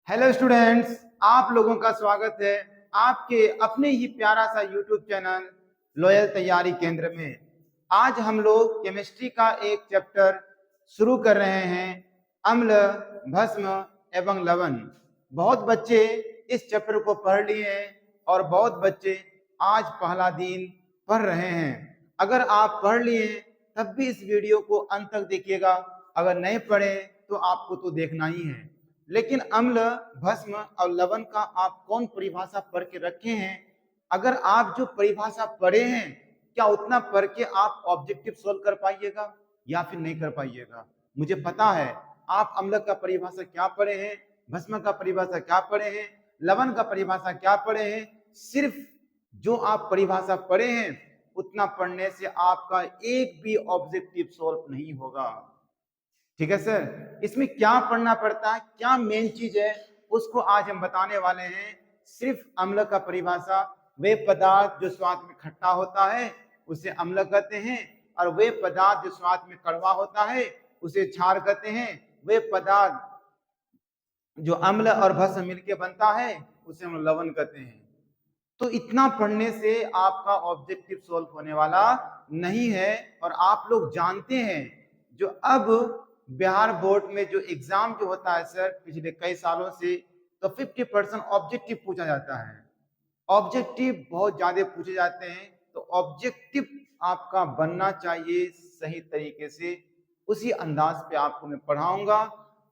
Hello students, आप लोगों का स्वागत है आपके अपने ही प्यारा सा यूट्यूब चैनल लॉयल तैयारी केंद्र में। आज हम लोग केमिस्ट्री का एक चैप्टर शुरू कर रहे हैं, अम्ल, भस्म एवं लवण। बहुत बच्चे इस चैप्टर को पढ़ लिए हैं और बहुत बच्चे आज पहला दिन पढ़ रहे हैं। अगर आप पढ़ लिए तब भी इस वीडियो को अंत तक देखिएगा, अगर नहीं पढ़े तो आपको तो देखना ही है। लेकिन अम्ल, भस्म और लवण का आप कौन परिभाषा पढ़ के रखे हैं? अगर आप जो परिभाषा पढ़े हैं, क्या उतना पढ़ के आप ऑब्जेक्टिव सोल्व कर पाइएगा या फिर नहीं कर पाइएगा? मुझे पता है आप अम्ल का परिभाषा क्या पढ़े हैं, भस्म का परिभाषा क्या पढ़े हैं, लवण का परिभाषा क्या पढ़े हैं। सिर्फ जो आप परिभाषा पढ़े हैं उतना पढ़ने से आपका एक भी ऑब्जेक्टिव सोल्व नहीं होगा। ठीक है सर, इसमें क्या पढ़ना पड़ता है, क्या मेन चीज है, उसको आज हम बताने वाले हैं। सिर्फ अम्ल का परिभाषा, वे पदार्थ जो स्वाद में खट्टा होता है उसे अम्ल कहते हैं, और वे पदार्थ जो स्वाद में कड़वा होता है उसे क्षार कहते हैं। वे पदार्थ जो अम्ल और भस्म मिलके बनता है उसे हम लवण कहते हैं। तो इतना पढ़ने से आपका ऑब्जेक्टिव सॉल्व होने वाला नहीं है। और आप लोग जानते हैं जो अब बिहार बोर्ड में जो एग्जाम जो होता है सर, पिछले कई सालों से तो 50% ऑब्जेक्टिव पूछा जाता है। ऑब्जेक्टिव बहुत ज्यादा पूछे जाते हैं, तो ऑब्जेक्टिव आपका बनना चाहिए सही तरीके से। उसी अंदाज पे आपको मैं पढ़ाऊंगा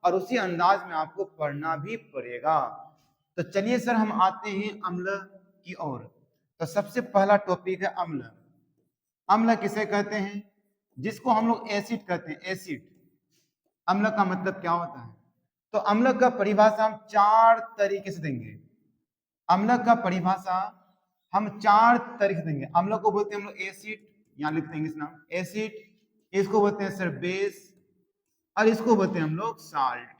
और उसी अंदाज में आपको पढ़ना भी पड़ेगा। तो चलिए सर, हम आते हैं अम्ल की ओर। तो सबसे पहला टॉपिक है अम्ल। अम्ल किसे कहते हैं? जिसको हम लोग एसिड कहते हैं, एसिड। अम्ल का मतलब क्या होता है? तो अम्ल का परिभाषा हम चार तरीके से देंगे। अम्ल का परिभाषा हम चार तरीके से देंगे। अम्ल को बोलते हैं हम लोग एसिड, यहां लिखते हैं इस नाम एसिड। इसको बोलते हैं सर बेस, और इसको बोलते हैं हम लोग साल्ट।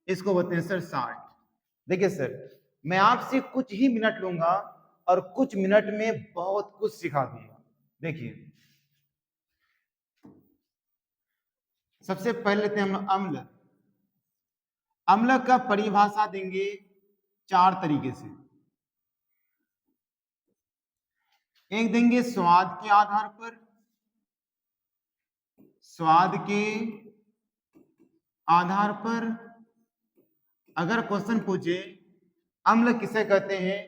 इसको बोलते हैं सर साल्ट। देखिए सर, मैं आपसे कुछ ही मिनट लूंगा और कुछ मिनट में बहुत कुछ सिखा दूंगा। देखिए, सबसे पहले लेते हैं हम लोग अम्ल। अम्ल का परिभाषा देंगे चार तरीके से। एक देंगे स्वाद के आधार पर, स्वाद के आधार पर। अगर क्वेश्चन पूछे अम्ल किसे कहते हैं,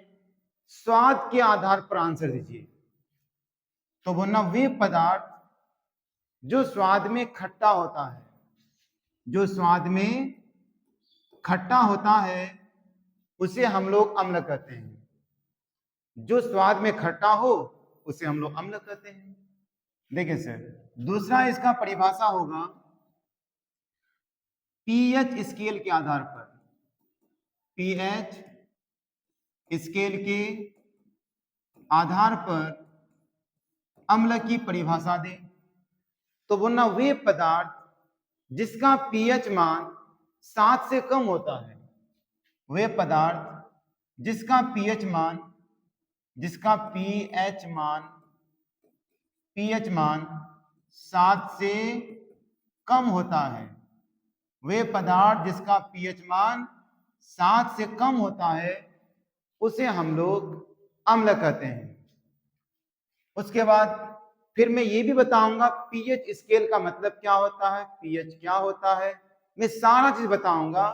स्वाद के आधार पर आंसर दीजिए। तो बोलना वे पदार्थ जो स्वाद में खट्टा होता है, जो स्वाद में खट्टा होता है उसे हम लोग अम्ल कहते हैं। जो स्वाद में खट्टा हो उसे हम लोग अम्ल कहते हैं। देखिए सर, दूसरा इसका परिभाषा होगा पीएच स्केल के आधार पर। पीएच स्केल के आधार पर अम्ल की परिभाषा दें। तो बोलना वे पदार्थ जिसका पीएच मान 7 से कम होता है। वे पदार्थ जिसका पीएच मान, जिसका पीएच मान 7 से कम होता है। वे पदार्थ जिसका पीएच मान 7 से कम होता है उसे हम लोग अम्ल कहते हैं। उसके बाद फिर मैं ये भी बताऊंगा पीएच स्केल का मतलब क्या होता है, पीएच क्या होता है, मैं सारा चीज बताऊंगा।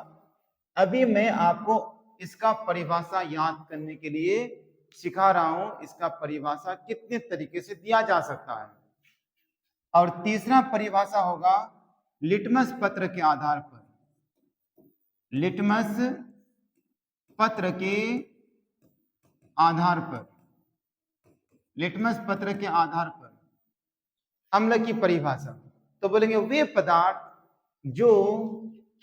अभी मैं आपको इसका परिभाषा याद करने के लिए सिखा रहा हूं, इसका परिभाषा कितने तरीके से दिया जा सकता है। और तीसरा परिभाषा होगा लिटमस पत्र के आधार पर। लिटमस पत्र के आधार पर, लिटमस पत्र के आधार पर अम्ल की परिभाषा। तो बोलेंगे वे पदार्थ जो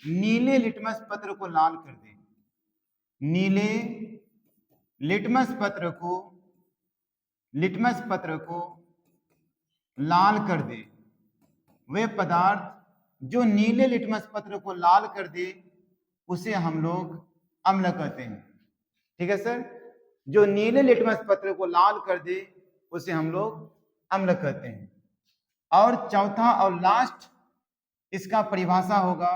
नीले लिटमस पत्र को लाल कर दें। नीले लिटमस पत्र को लाल कर दे। वे पदार्थ जो नीले लिटमस पत्र को लाल कर दे उसे हम लोग अम्ल कहते हैं। ठीक है सर, जो नीले लिटमस पत्र को लाल कर दे उसे हम लोग अम्ल कहते हैं। और चौथा और लास्ट इसका परिभाषा होगा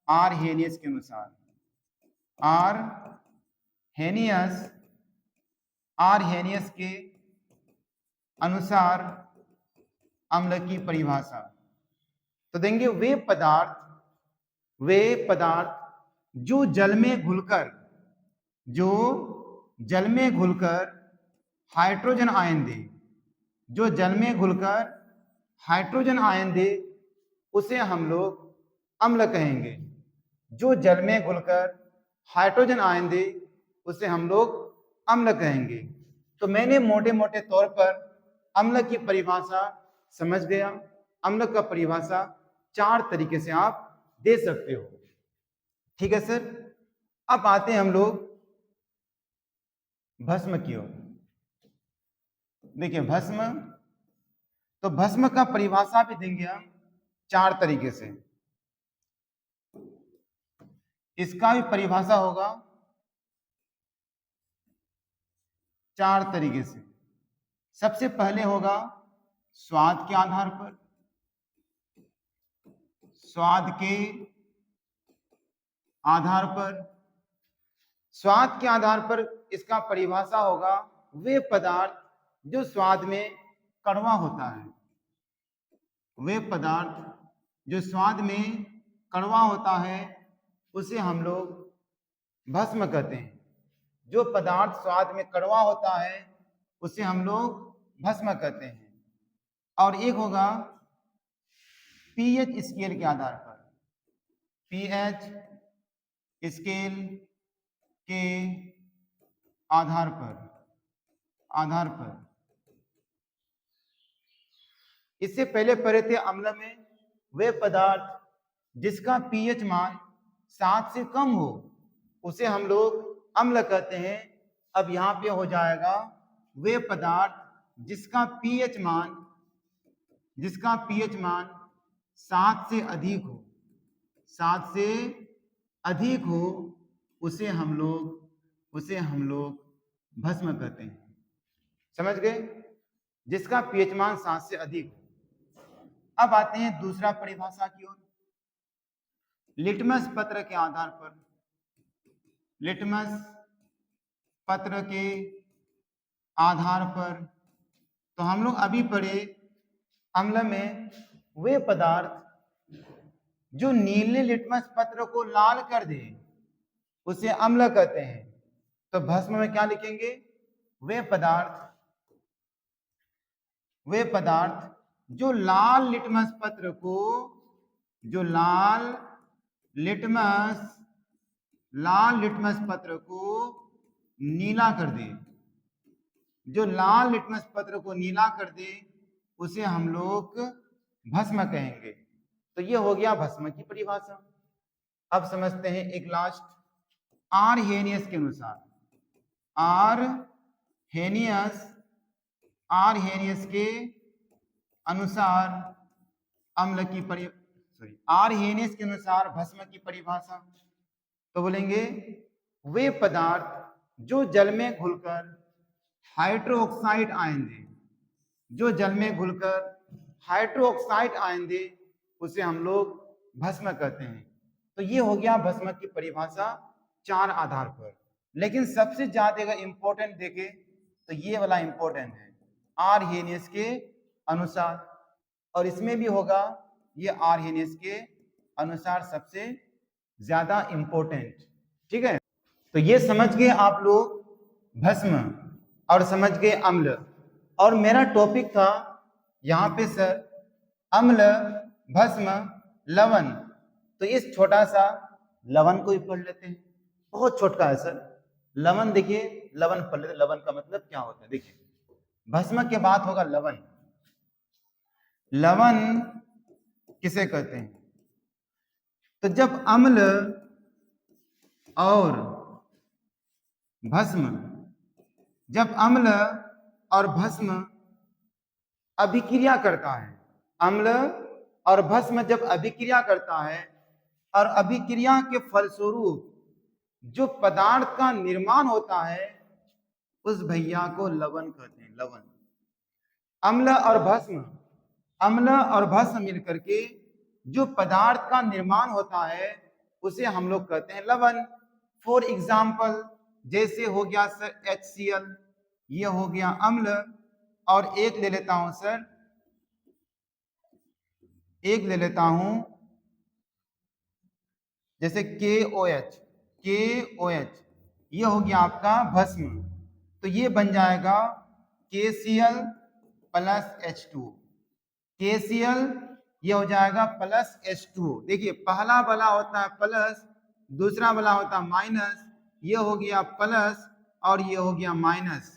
आर्हेनियस के अनुसार। आरहेनियस के अनुसार अम्ल की परिभाषा। तो देंगे वे पदार्थ जो जल में घुलकर हाइड्रोजन आयन दे, जो जल में घुलकर हाइड्रोजन आयन दे उसे हम लोग अम्ल कहेंगे। जो जल में घुलकर हाइड्रोजन आयन दे उसे हम लोग अम्ल कहेंगे। तो मैंने मोटे मोटे तौर पर अम्ल की परिभाषा समझ गया। अम्ल का परिभाषा 4 तरीके से आप दे सकते हो। ठीक है सर। अब आते हैं हम लोग भस्म की ओर। देखिए भस्म, तो भस्म का परिभाषा भी देंगे हम 4 तरीके से। इसका भी परिभाषा होगा 4 तरीके से। सबसे पहले होगा स्वाद के आधार पर, स्वाद के आधार पर इसका परिभाषा होगा वे पदार्थ जो स्वाद में कड़वा होता है, वे पदार्थ जो स्वाद में कड़वा होता है उसे हम लोग भस्म कहते हैं। जो पदार्थ स्वाद में कड़वा होता है उसे हम लोग भस्म कहते हैं। और एक होगा पीएच स्केल के आधार पर, पीएच स्केल के आधार पर इससे पहले पढ़े थे अम्ल में वे पदार्थ जिसका पीएच मान 7 से कम हो उसे हम लोग अम्ल कहते हैं। अब यहाँ पे हो जाएगा वे पदार्थ जिसका पीएच मान 7 से अधिक हो उसे हम लोग भस्म कहते हैं। समझ गए? जिसका पीएच मान 7 से अधिक हो। अब आते हैं दूसरा परिभाषा की ओर। लिटमस पत्र के आधार पर, लिटमस पत्र के आधार पर तो हम लोग अभी पढ़े अम्ल में वे पदार्थ जो नीले लिटमस पत्र को लाल कर दे उसे अम्ल कहते हैं। तो भस्म में क्या लिखेंगे? वे पदार्थ जो लाल लिटमस पत्र को नीला कर दे, जो लाल लिटमस पत्र को नीला कर दे उसे हम लोग भस्म कहेंगे। तो ये हो गया भस्म की परिभाषा। अब समझते हैं एक लास्ट, आरहेनियस के अनुसार, आरहेनियस के अनुसार अम्ल की आरहेनियस के अनुसार भस्म की परिभाषा। तो बोलेंगे वे पदार्थ जो जल में घुलकर हाइड्रोक्साइड आयन दे, जो जल में घुलकर हाइड्रोक्साइड आयन दे उसे हम लोग भस्म कहते हैं। तो ये हो गया भस्म की परिभाषा 4 आधार पर। लेकिन सबसे ज्यादा अगर इंपॉर्टेंट देखे तो ये वाला इंपॉर्टेंट है, आरहेनियस के अनुसार। और इसमें भी होगा ये आरहेनियस के अनुसार सबसे ज्यादा इंपॉर्टेंट। ठीक है, तो ये समझ गए आप लोग भस्म और समझ गए अम्ल। और मेरा टॉपिक था यहाँ पे सर अम्ल, भस्म, लवण। तो इस छोटा सा लवण को ही पढ़ लेते हैं, बहुत छोटा है सर। लवण देखिए, लवण पढ़ लेते। लवण का मतलब क्या होता है देखिए, भस्म के बाद होगा लवण। लवण किसे कहते हैं? तो जब अम्ल और भस्म अभिक्रिया करता है, अम्ल और भस्म जब अभिक्रिया करता है और अभिक्रिया के फलस्वरूप जो पदार्थ का निर्माण होता है उस भैया को लवण कहते हैं, लवण। अम्ल और भस्म मिलकर के जो पदार्थ का निर्माण होता है उसे हम लोग कहते हैं लवण। फॉर एग्जाम्पल जैसे हो गया सर HCl, ये हो गया अम्ल, और एक ले लेता हूं सर, एक ले लेता हूं जैसे KOH, KOH ये हो गया आपका भस्म, तो ये बन जाएगा KCl प्लस H2, KCl ये हो जाएगा प्लस H2। देखिए पहला वाला होता है प्लस, दूसरा वाला होता है माइनस, ये हो गया प्लस और ये हो गया माइनस,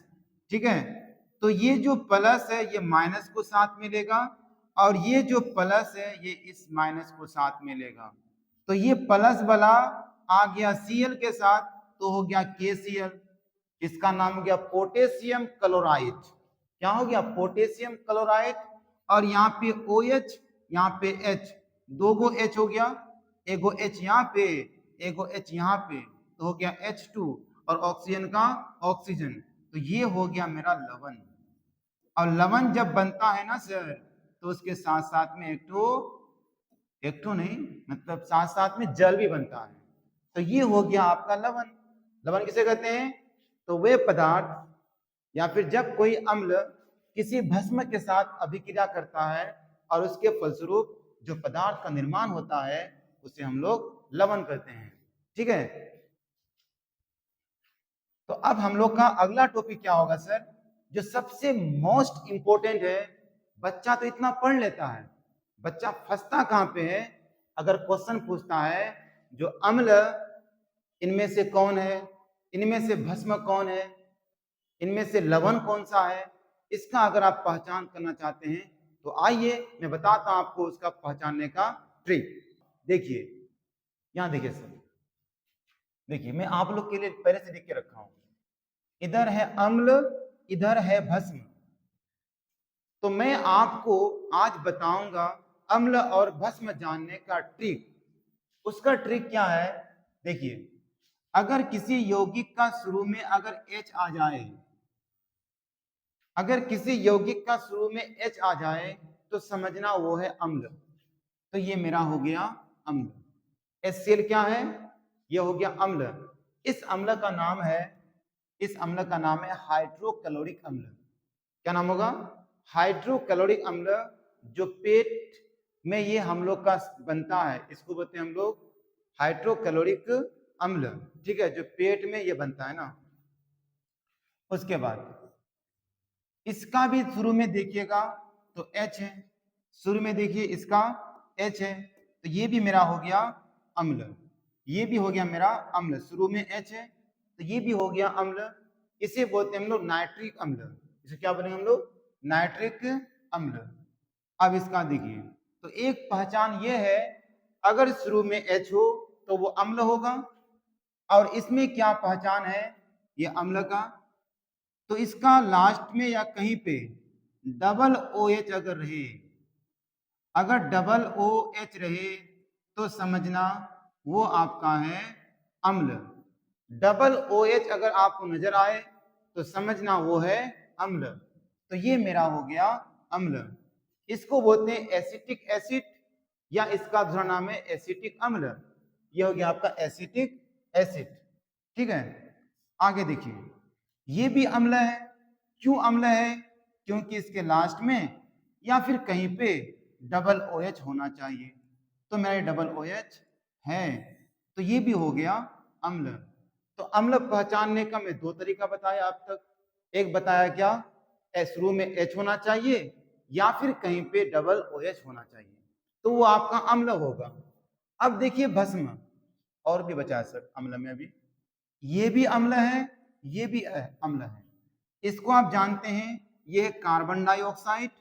ठीक है। तो ये जो प्लस है ये माइनस को साथ में लेगा, और ये जो प्लस है ये इस माइनस को साथ में लेगा, तो ये प्लस वाला आ गया Cl के साथ, तो हो गया KCl, इसका नाम हो गया पोटेशियम क्लोराइड। क्या हो गया? Potassium chloride. और यहाँ पे OH, यहाँ पे H, दो गो H हो गया, एगो H यहाँ पे, एगो H यहाँ पे, तो हो गया H2, और ऑक्सीजन का ऑक्सीजन, तो ये हो गया मेरा लवण। और लवण जब बनता है ना सर, तो उसके साथ साथ में एक ठो नहीं, मतलब साथ साथ में जल भी बनता है, तो ये हो गया आपका लवण। लवण किसे कहते हैं? तो वे पदार्थ या फिर जब कोई अम्ल किसी भस्म के साथ अभिक्रिया करता है और उसके फलस्वरूप जो पदार्थ का निर्माण होता है उसे हम लोग लवण कहते हैं, ठीक है। तो अब हम लोग का अगला टॉपिक क्या होगा सर, जो सबसे मोस्ट इंपोर्टेंट है। बच्चा तो इतना पढ़ लेता है, बच्चा फंसता कहां पे है? अगर क्वेश्चन पूछता है जो अम्ल इनमें से कौन है, इनमें से भस्म कौन है, इनमें से लवण कौन सा है, इसका अगर आप पहचान करना चाहते हैं तो आइए मैं बताता हूं आपको उसका पहचानने का ट्रिक। देखिए यहां देखिए सर, देखिए मैं आप लोग के लिए पहले से लिख के रखा हूं, इधर है अम्ल, इधर है भस्म। तो मैं आपको आज बताऊंगा अम्ल और भस्म जानने का ट्रिक। उसका ट्रिक क्या है? देखिए अगर किसी यौगिक का शुरू में अगर H आ जाए, अगर किसी यौगिक का शुरू में H आ जाए तो समझना वो है अम्ल। तो ये मेरा हो गया अम्ल। HCl क्या है? ये हो गया अम्ल। इस अम्ल का नाम है, इस अम्ल का नाम है हाइड्रोक्लोरिक अम्ल। क्या नाम होगा? हाइड्रोक्लोरिक अम्ल। जो पेट में ये हम लोग का बनता है इसको बोलते हैं हम लोग हाइड्रोक्लोरिक अम्ल, ठीक है, जो पेट में ये बनता है ना। उसके बाद इसका भी शुरू में देखिएगा तो H है, शुरू में देखिए इसका H है, तो ये भी मेरा हो गया अम्ल, ये भी हो गया मेरा अम्ल, शुरू में H है तो ये भी हो गया अम्ल। इसे बोलते हैं हम लोग नाइट्रिक अम्ल। इसे क्या बोलेंगे हम लोग? नाइट्रिक अम्ल। अब इसका देखिए, तो एक पहचान ये है, अगर शुरू में H हो तो वो अम्ल होगा। और इसमें क्या पहचान है ये अम्ल का? तो इसका लास्ट में या कहीं पे डबल OH अगर रहे, अगर डबल OH रहे तो समझना वो आपका है अम्ल। डबल OH अगर आपको नजर आए तो समझना वो है अम्ल। तो ये मेरा हो गया अम्ल। इसको बोलते हैं एसिटिक एसिड, या इसका दूसरा नाम है एसिटिक अम्ल। ये हो गया आपका एसिटिक एसिड, ठीक है। आगे देखिए, ये भी अम्ल है। क्यों अम्ल है? क्योंकि इसके लास्ट में या फिर कहीं पे डबल OH होना चाहिए, तो मेरे डबल OH है, तो ये भी हो गया अम्ल। तो अम्ल पहचानने का मैं दो तरीका बताया आप तक। एक बताया क्या, शुरू में H होना चाहिए या फिर कहीं पे डबल OH होना चाहिए, तो वो आपका अम्ल होगा। अब देखिए भस्म, और भी बचा है सर अम्ल में अभी, ये भी अम्ल है, ये भी अम्ल है। इसको आप जानते हैं, ये है कार्बन डाइऑक्साइड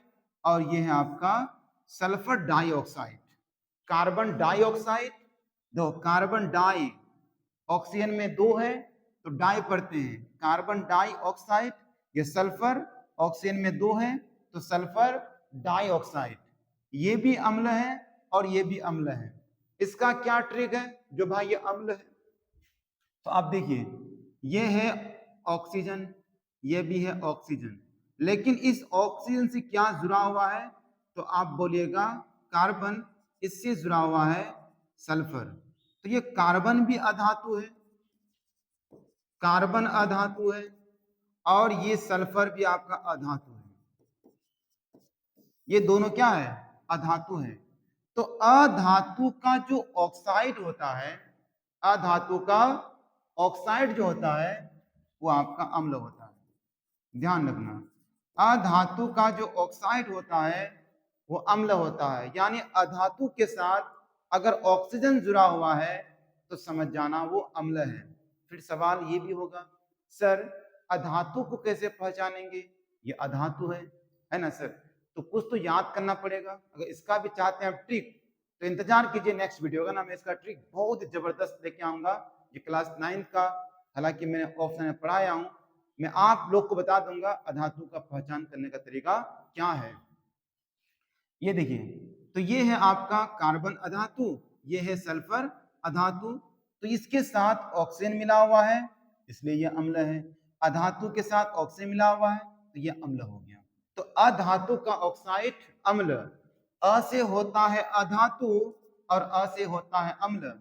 और ये है आपका सल्फर डाइऑक्साइड। कार्बन डाइऑक्साइड, दो कार्बन डाई, ऑक्सीजन में दो है तो डाई पढ़ते हैं, कार्बन डाइऑक्साइड। ये सल्फर, ऑक्सीजन में दो है तो सल्फर डाइऑक्साइड। ये भी अम्ल है और ये भी अम्ल है। इसका क्या ट्रिक है जो भाई ये अम्ल है? तो आप देखिए, ये है ऑक्सीजन, ये भी है ऑक्सीजन, लेकिन इस ऑक्सीजन से क्या जुड़ा हुआ है? तो आप बोलिएगा कार्बन, इससे जुड़ा हुआ है सल्फर। तो ये कार्बन भी अधातु है, कार्बन अधातु है और ये सल्फर भी आपका अधातु है। ये दोनों क्या है? अधातु है। तो अधातु का जो ऑक्साइड होता है, अधातु का ऑक्साइड जो होता है वो आपका अम्ल होता है। ध्यान रखना, अधातु का जो ऑक्साइड होता है वो अम्ल होता है। यानी अधातु के साथ अगर ऑक्सीजन जुड़ा हुआ है तो समझ जाना वो अम्ल है। फिर सवाल ये भी होगा, सर अधातु को कैसे पहचानेंगे? ये अधातु है ना सर? तो कुछ तो याद करना पड़ेगा। अगर इसका भी चाहते हैं ट्रिक तो इंतजार कीजिए, नेक्स्ट वीडियो होगा ना, मैं इसका ट्रिक बहुत ही जबरदस्त लेके आऊंगा। ये क्लास 9 का, हालांकि मैंने ऑप्शन में पढ़ाया हूं, मैं आप लोग को बता दूंगा अधातु का पहचान करने का तरीका क्या है। ये देखिए, तो ये है आपका कार्बन अधातु, ये है सल्फर अधातु। तो इसके साथ ऑक्सीजन मिला हुआ है इसलिए ये अम्ल है। अधातु के साथ ऑक्सीजन मिला हुआ है तो ये अम्ल हो गया। तो अधातु का ऑक्साइड अम्ल, अ से होता है अधातु और अ से होता है अम्ल,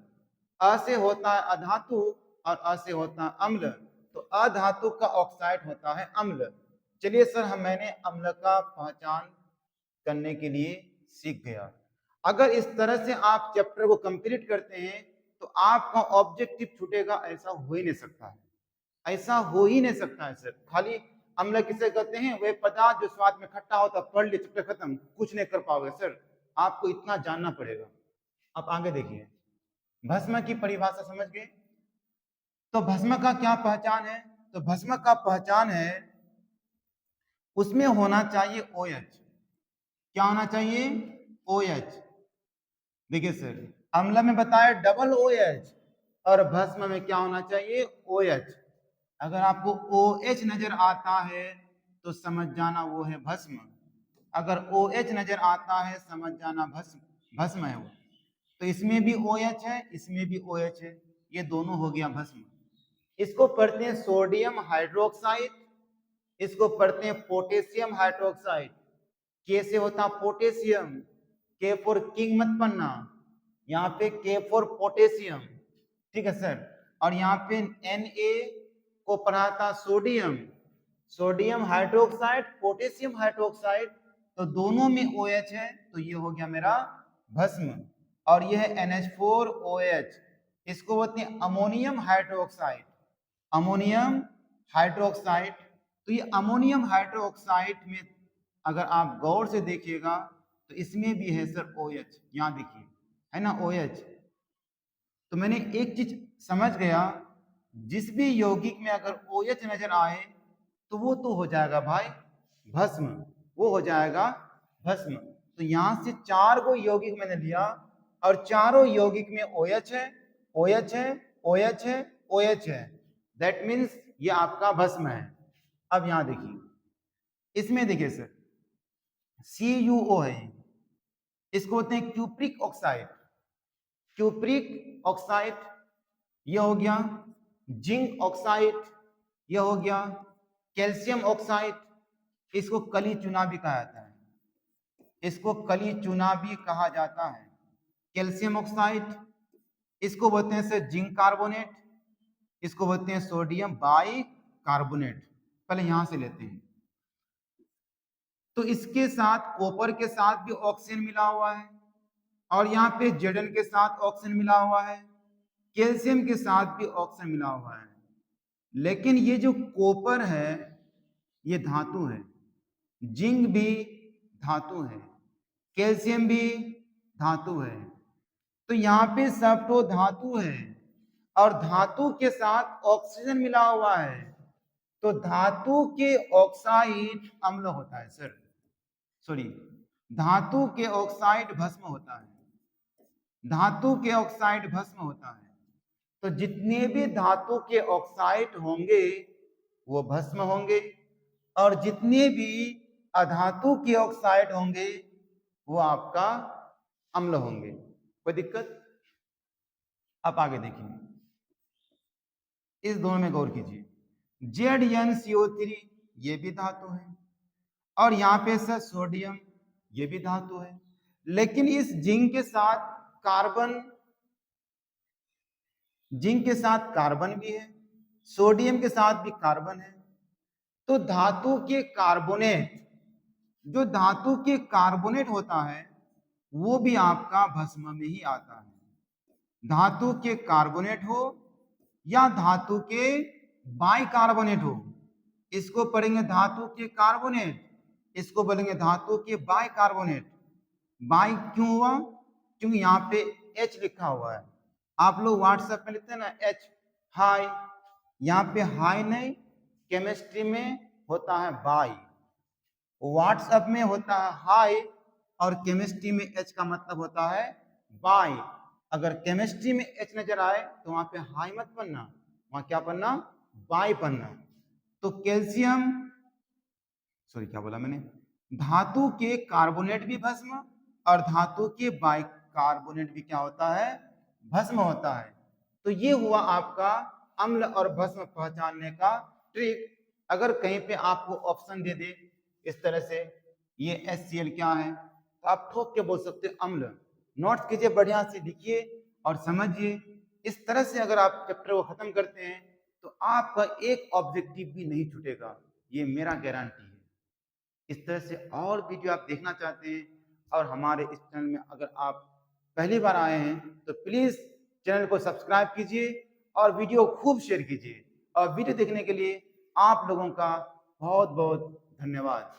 अ से होता है अधातु और अ से होता है अम्ल। तो अधातु का ऑक्साइड होता है अम्ल। चलिए सर, मैंने अम्ल का पहचान करने के लिए सीख गया। अगर इस तरह से आप चैप्टर को कंप्लीट करते हैं तो आपका ऑब्जेक्टिव छूटेगा, ऐसा हो ही नहीं सकता है, ऐसा हो ही नहीं सकता है सर। खाली अम्ल किसे कहते हैं? वे पदार्थ जो स्वाद में खट्टा होता, पढ़ लिए चैप्टर खत्म, कुछ नहीं कर पाओगे सर, आपको इतना जानना पड़ेगा। अब आगे देखिए, भस्म की परिभाषा समझ गए? तो भस्म का क्या पहचान है? तो भस्म का पहचान है उसमें होना चाहिए OH। क्या होना चाहिए? OH। देखिए सर, अम्ल में बताया डबल OH और भस्म में क्या होना चाहिए? OH। अगर आपको OH नजर आता है तो समझ जाना वो है भस्म, अगर OH नजर आता है समझ जाना भस्म है वो। तो इसमें भी OH है, इसमें भी OH है, ये दोनों हो गया भस्म। इसको पढ़ते हैं सोडियम हाइड्रोक्साइड, इसको पढ़ते हैं पोटेशियम हाइड्रोक्साइड। कैसे होता पोटेशियम? के फॉर किंग मत पढ़ना, यहाँ पे के फॉर पोटेशियम, ठीक है सर। और यहाँ पे Na को पढ़ा था sodium, sodium hydroxide, potassium hydroxide, तो दोनों में OH है तो ये हो गया मेरा भस्म। और ये है NH4OH, इसको बोलते हैं अमोनियम हाइड्रोक्साइड, अमोनियम हाइड्रोक्साइड। तो ये अमोनियम हाइड्रोक्साइड में अगर आप गौर से देखिएगा तो इसमें भी है सर OH, यहाँ देखिए है ना OH। तो मैंने एक चीज समझ गया, जिस भी यौगिक में अगर OH नजर आए तो वो तो हो जाएगा भाई भस्म, वो हो जाएगा भस्म। तो यहाँ से 4 गो यौगिक मैंने लिया और चारों यौगिक में OH है, OH है, OH है, OH है, दैट मीन्स ये आपका भस्म है। अब यहां देखिए, इसमें देखिए सर CuO है, इसको बोलते हैं क्यूप्रिक ऑक्साइड, क्यूप्रिक ऑक्साइड, यह हो गया जिंक ऑक्साइड, यह हो गया कैल्शियम ऑक्साइड, इसको कली चूना भी कहा जाता है, इसको कली चूना भी कहा जाता है। कैल्शियम ऑक्साइड, इसको बोलते हैं सर जिंक कार्बोनेट, इसको बोलते हैं सोडियम बाई कार्बोनेट। पहले यहां से लेते हैं, तो इसके साथ कॉपर के साथ भी ऑक्सीजन मिला हुआ है और यहाँ पे Zn के साथ ऑक्सीजन मिला हुआ है, कैल्शियम के साथ भी ऑक्सीजन मिला हुआ है। लेकिन ये जो कॉपर है ये धातु है, जिंक भी धातु है, कैल्शियम भी धातु है। तो यहाँ पे सब तो धातु है और धातु के साथ ऑक्सीजन मिला हुआ है, तो धातु के ऑक्साइड अम्ल होता है सर, सॉरी धातु के ऑक्साइड भस्म होता है, धातु के ऑक्साइड भस्म होता है। तो जितने भी धातु के ऑक्साइड होंगे वो भस्म होंगे और जितने भी अधातु के ऑक्साइड होंगे वो आपका अम्ल होंगे। कोई दिक्कत? अब आगे देखिए, इस दोनों में गौर कीजिए, ZnCO3 ये भी धातु है और यहाँ पे सर सोडियम ये भी धातु है। लेकिन इस जिंक के साथ कार्बन, जिंक के साथ कार्बन भी है, सोडियम के साथ भी कार्बन है। तो धातु के कार्बोनेट, जो धातु के कार्बोनेट होता है वो भी आपका भस्म में ही आता है। धातु के कार्बोनेट हो या धातु के बाइकार्बोनेट हो, इसको पढ़ेंगे धातु के कार्बोनेट, इसको बोलेंगे धातु के बाइकार्बोनेट। बाई क्यों हुआ? क्योंकि यहाँ पे H लिखा हुआ है। आप लोग व्हाट्सएप में लिखते हैं ना H, हाई, यहाँ पे हाई नहीं, केमिस्ट्री में होता है बाई। व्हाट्सएप में होता है हाई और केमिस्ट्री में H का मतलब होता है बाई। अगर केमिस्ट्री में H नजर आए तो वहां पे हाई मत पढ़ना, वहां क्या पढ़ना? बाई पढ़ना। तो कैल्शियम, सॉरी क्या बोला मैंने, धातु के कार्बोनेट भी भस्म और धातु के बाइकार्बोनेट भी क्या होता है? भस्म होता है। तो ये हुआ आपका अम्ल और भस्म पहचानने का ट्रिक। अगर कहीं पे आपको ऑप्शन दे दे इस तरह से, ये HCl क्या है, तो आप ठोक के बोल सकते हैं अम्ल। नोट कीजिए, बढ़िया से लिखिए और समझिए। इस तरह से अगर आप चैप्टर को खत्म करते हैं तो आपका एक ऑब्जेक्टिव भी नहीं छूटेगा, ये मेरा गारंटी है। इस तरह से और वीडियो आप देखना चाहते हैं और हमारे इस चैनल में अगर आप पहली बार आए हैं तो प्लीज चैनल को सब्सक्राइब कीजिए और वीडियो खूब शेयर कीजिए। और वीडियो देखने के लिए आप लोगों का बहुत बहुत धन्यवाद।